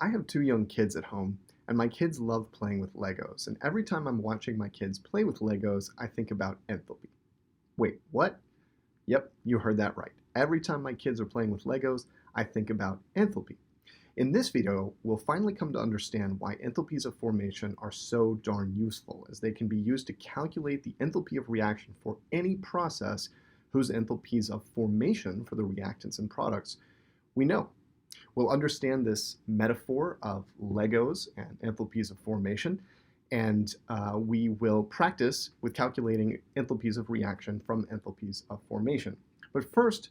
I have two young kids at home, and my kids love playing with Legos. And every time I'm watching my kids play with Legos, I think about enthalpy. Wait, what? Yep, you heard that right. Every time my kids are playing with Legos, I think about enthalpy. In this video, we'll finally come to understand why enthalpies of formation are so darn useful, as they can be used to calculate the enthalpy of reaction for any process whose enthalpies of formation for the reactants and products we know. We'll understand this metaphor of Legos and enthalpies of formation, and we will practice with calculating enthalpies of reaction from enthalpies of formation. But first,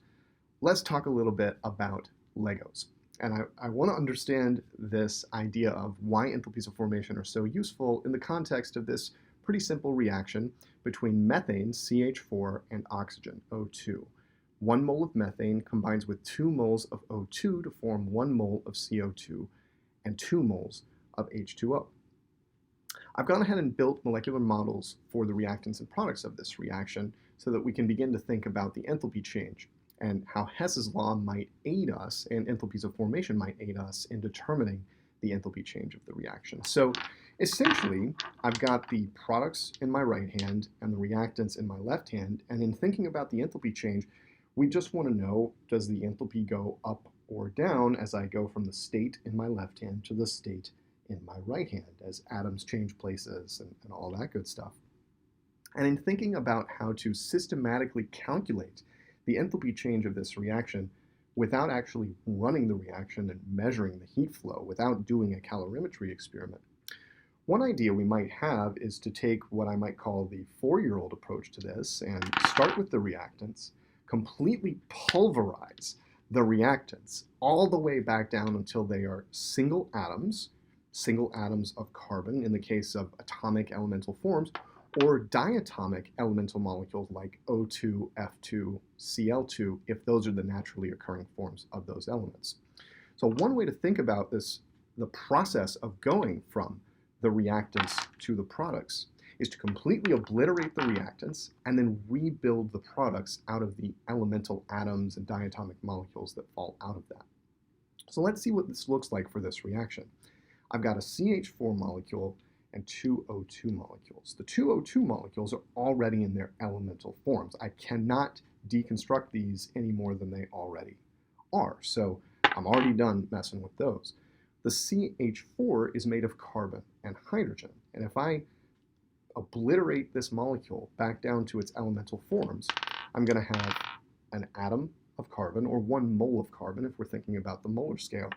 let's talk a little bit about Legos. And I want to understand this idea of why enthalpies of formation are so useful in the context of this pretty simple reaction between methane, CH4, and oxygen, O2. 1 mole of methane combines with 2 moles of O2 to form 1 mole of CO2 and 2 moles of H2O. I've gone ahead and built molecular models for the reactants and products of this reaction so that we can begin to think about the enthalpy change and how Hess's law might aid us, and enthalpies of formation might aid us in determining the enthalpy change of the reaction. So essentially, I've got the products in my right hand and the reactants in my left hand, and in thinking about the enthalpy change, we just want to know, does the enthalpy go up or down as I go from the state in my left hand to the state in my right hand, as atoms change places and all that good stuff. And in thinking about how to systematically calculate the enthalpy change of this reaction without actually running the reaction and measuring the heat flow, without doing a calorimetry experiment, one idea we might have is to take what I might call the 4-year-old approach to this and start with the reactants, completely pulverize the reactants all the way back down until they are single atoms of carbon in the case of atomic elemental forms, or diatomic elemental molecules like O2, F2, Cl2, if those are the naturally occurring forms of those elements. So one way to think about this, the process of going from the reactants to the products, is to completely obliterate the reactants and then rebuild the products out of the elemental atoms and diatomic molecules that fall out of that. So let's see what this looks like for this reaction. I've got a CH4 molecule and 2 O2 molecules. The 2 O2 molecules are already in their elemental forms. I cannot deconstruct these any more than they already are, so I'm already done messing with those. The CH4 is made of carbon and hydrogen, and if I obliterate this molecule back down to its elemental forms, I'm going to have an atom of carbon, or 1 mole of carbon if we're thinking about the molar scale,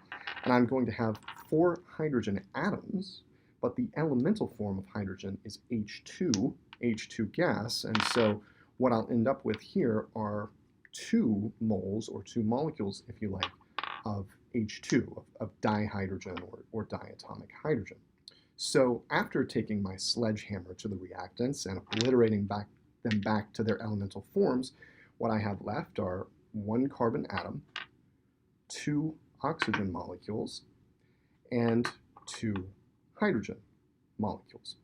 and I'm going to have 4 hydrogen atoms, but the elemental form of hydrogen is H2 gas, and so what I'll end up with here are 2 moles, or 2 molecules, if you like, of H2, of dihydrogen or diatomic hydrogen. So after taking my sledgehammer to the reactants and obliterating them back to their elemental forms, what I have left are 1 carbon atom, 2 oxygen molecules, and 2 hydrogen molecules.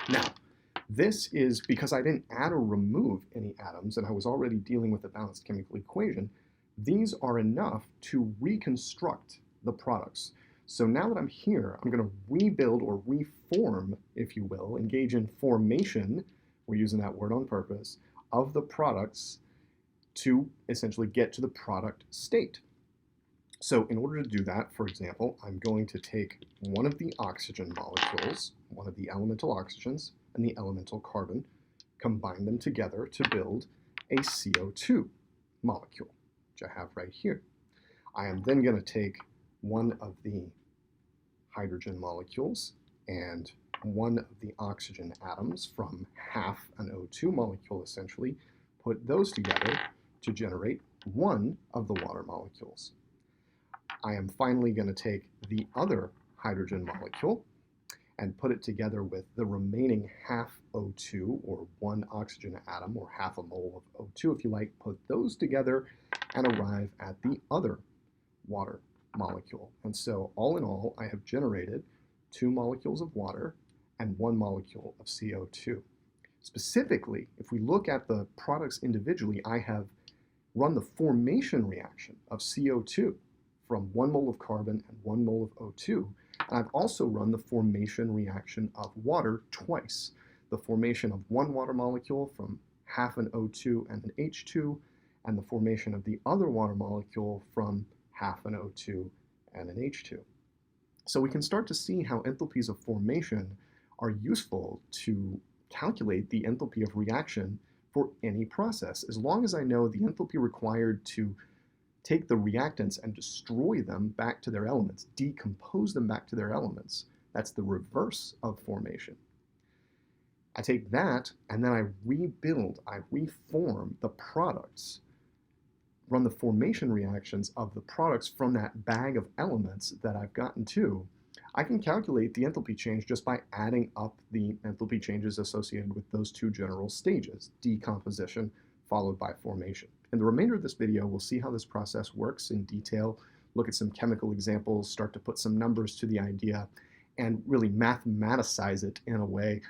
Now, this is because I didn't add or remove any atoms and I was already dealing with a balanced chemical equation. These are enough to reconstruct the products. So now that I'm here, I'm going to rebuild or reform, if you will, engage in formation, we're using that word on purpose, of the products to essentially get to the product state. So in order to do that, for example, I'm going to take one of the oxygen molecules, one of the elemental oxygens and the elemental carbon, combine them together to build a CO2 molecule, which I have right here. I am then going to take one of the hydrogen molecules and one of the oxygen atoms from half an O2 molecule, essentially, put those together to generate one of the water molecules. I am finally going to take the other hydrogen molecule and put it together with the remaining half O2, or 1 oxygen atom, or half a mole of O2 if you like, put those together and arrive at the other water molecule. And so all in all, I have generated 2 molecules of water and 1 molecule of CO2. Specifically, if we look at the products individually, I have run the formation reaction of CO2 from 1 mole of carbon and 1 mole of O2. And I've also run the formation reaction of water twice. The formation of one water molecule from half an O2 and an H2, and the formation of the other water molecule from half an O2 and an H2. So we can start to see how enthalpies of formation are useful to calculate the enthalpy of reaction for any process, as long as I know the enthalpy required to take the reactants and destroy them back to their elements, decompose them back to their elements. That's the reverse of formation. I take that and then I rebuild, I reform the products, run the formation reactions of the products from that bag of elements that I've gotten to. I can calculate the enthalpy change just by adding up the enthalpy changes associated with those two general stages, decomposition followed by formation. In the remainder of this video, we'll see how this process works in detail, look at some chemical examples, start to put some numbers to the idea, and really mathematicize it in a way,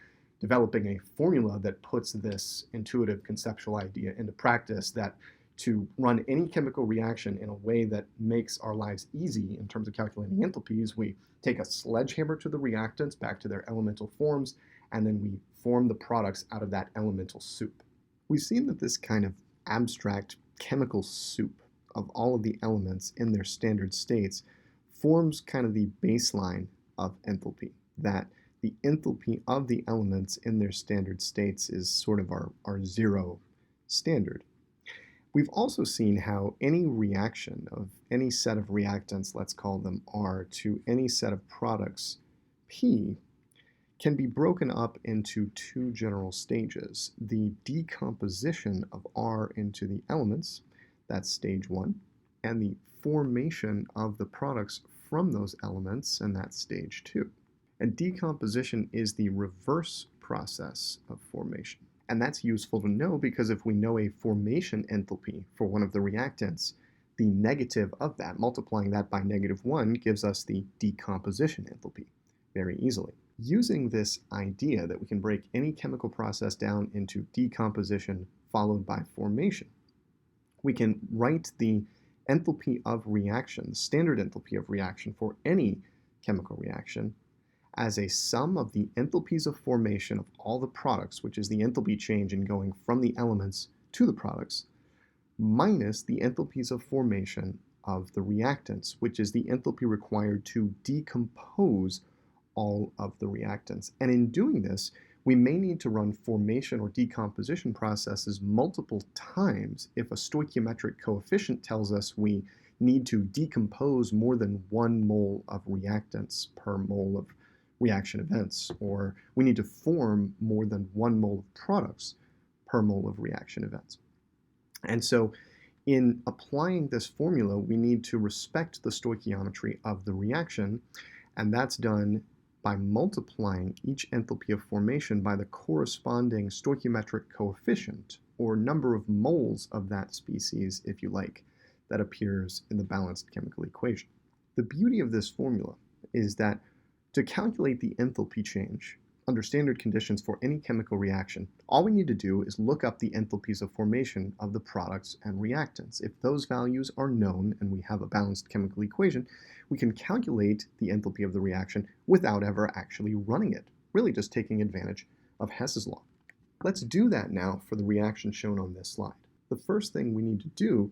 developing a formula that puts this intuitive conceptual idea into practice, that to run any chemical reaction in a way that makes our lives easy in terms of calculating enthalpies, we take a sledgehammer to the reactants back to their elemental forms, and then we form the products out of that elemental soup. We've seen that this kind of abstract chemical soup of all of the elements in their standard states forms kind of the baseline of enthalpy, that the enthalpy of the elements in their standard states is sort of our zero standard. We've also seen how any reaction of any set of reactants, let's call them R, to any set of products, P, can be broken up into two general stages. The decomposition of R into the elements, that's stage 1, and the formation of the products from those elements, and that's stage 2. And decomposition is the reverse process of formation. And that's useful to know because if we know a formation enthalpy for one of the reactants, the negative of that, multiplying that by -1, gives us the decomposition enthalpy very easily. Using this idea that we can break any chemical process down into decomposition followed by formation, we can write the enthalpy of reaction, standard enthalpy of reaction for any chemical reaction, as a sum of the enthalpies of formation of all the products, which is the enthalpy change in going from the elements to the products, minus the enthalpies of formation of the reactants, which is the enthalpy required to decompose all of the reactants. And in doing this, we may need to run formation or decomposition processes multiple times if a stoichiometric coefficient tells us we need to decompose more than 1 mole of reactants per mole of reaction events, or we need to form more than 1 mole of products per mole of reaction events. And so in applying this formula, we need to respect the stoichiometry of the reaction, and that's done by multiplying each enthalpy of formation by the corresponding stoichiometric coefficient, or number of moles of that species, if you like, that appears in the balanced chemical equation. The beauty of this formula is that to calculate the enthalpy change under standard conditions for any chemical reaction, all we need to do is look up the enthalpies of formation of the products and reactants. If those values are known and we have a balanced chemical equation, we can calculate the enthalpy of the reaction without ever actually running it, really just taking advantage of Hess's law. Let's do that now for the reaction shown on this slide. The first thing we need to do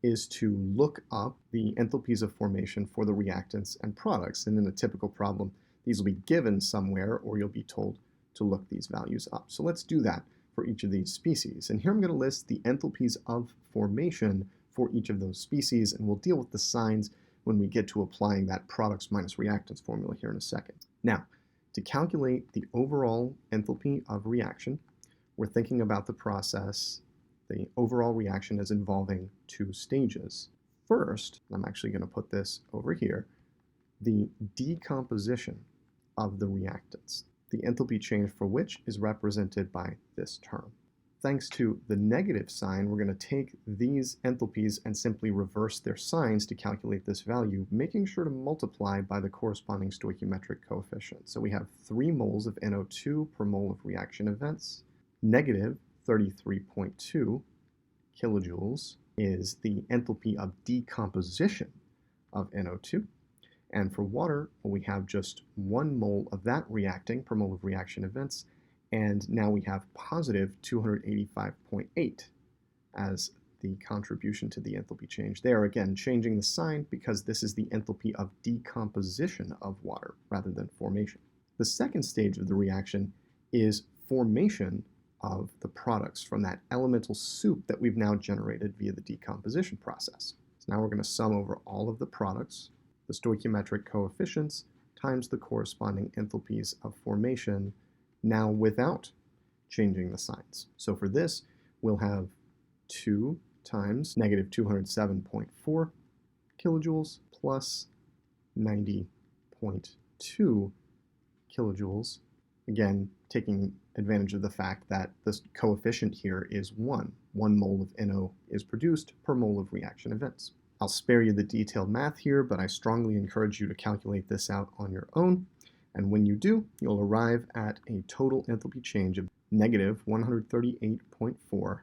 is to look up the enthalpies of formation for the reactants and products. And in a typical problem, these will be given somewhere, or you'll be told to look these values up. So let's do that for each of these species. And here I'm going to list the enthalpies of formation for each of those species, and we'll deal with the signs when we get to applying that products minus reactants formula here in a second. Now, to calculate the overall enthalpy of reaction, we're thinking about the process, the overall reaction as involving two stages. First, I'm actually going to put this over here, the decomposition of the reactants, the enthalpy change for which is represented by this term. Thanks to the negative sign, we're going to take these enthalpies and simply reverse their signs to calculate this value, making sure to multiply by the corresponding stoichiometric coefficient. So we have 3 moles of NO2 per mole of reaction events. Negative 33.2 kilojoules is the enthalpy of decomposition of NO2. And for water, well, we have just 1 mole of that reacting per mole of reaction events, and now we have positive 285.8 as the contribution to the enthalpy change. There, again, changing the sign because this is the enthalpy of decomposition of water rather than formation. The second stage of the reaction is formation of the products from that elemental soup that we've now generated via the decomposition process. So now we're going to sum over all of the products, the stoichiometric coefficients, times the corresponding enthalpies of formation, now without changing the signs. So for this, we'll have 2 times negative 207.4 kilojoules plus 90.2 kilojoules. Again, taking advantage of the fact that this coefficient here is 1. 1 mole of NO is produced per mole of reaction events. I'll spare you the detailed math here, but I strongly encourage you to calculate this out on your own. And when you do, you'll arrive at a total enthalpy change of negative 138.4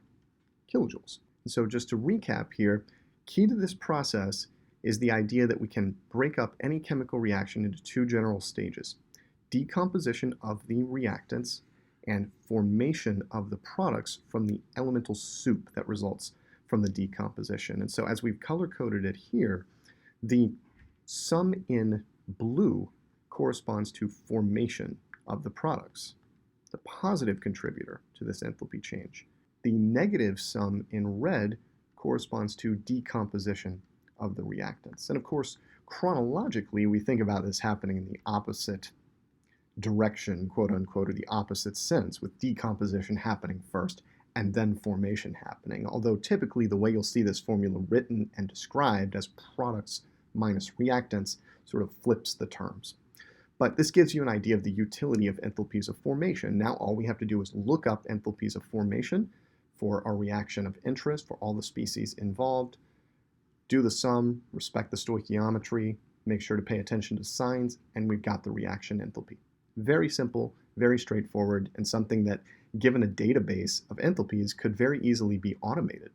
kilojoules. So just to recap here, key to this process is the idea that we can break up any chemical reaction into 2 general stages: decomposition of the reactants and formation of the products from the elemental soup that results from the decomposition. And so as we've color-coded it here, the sum in blue corresponds to formation of the products, the positive contributor to this enthalpy change. The negative sum in red corresponds to decomposition of the reactants. And of course, chronologically, we think about this happening in the opposite direction, quote unquote, or the opposite sense, with decomposition happening first and then formation happening. Although typically the way you'll see this formula written and described as products minus reactants sort of flips the terms. But this gives you an idea of the utility of enthalpies of formation. Now all we have to do is look up enthalpies of formation for our reaction of interest for all the species involved, do the sum, respect the stoichiometry, make sure to pay attention to signs, and we've got the reaction enthalpy. Very simple, very straightforward, and something that, given a database of enthalpies, could very easily be automated.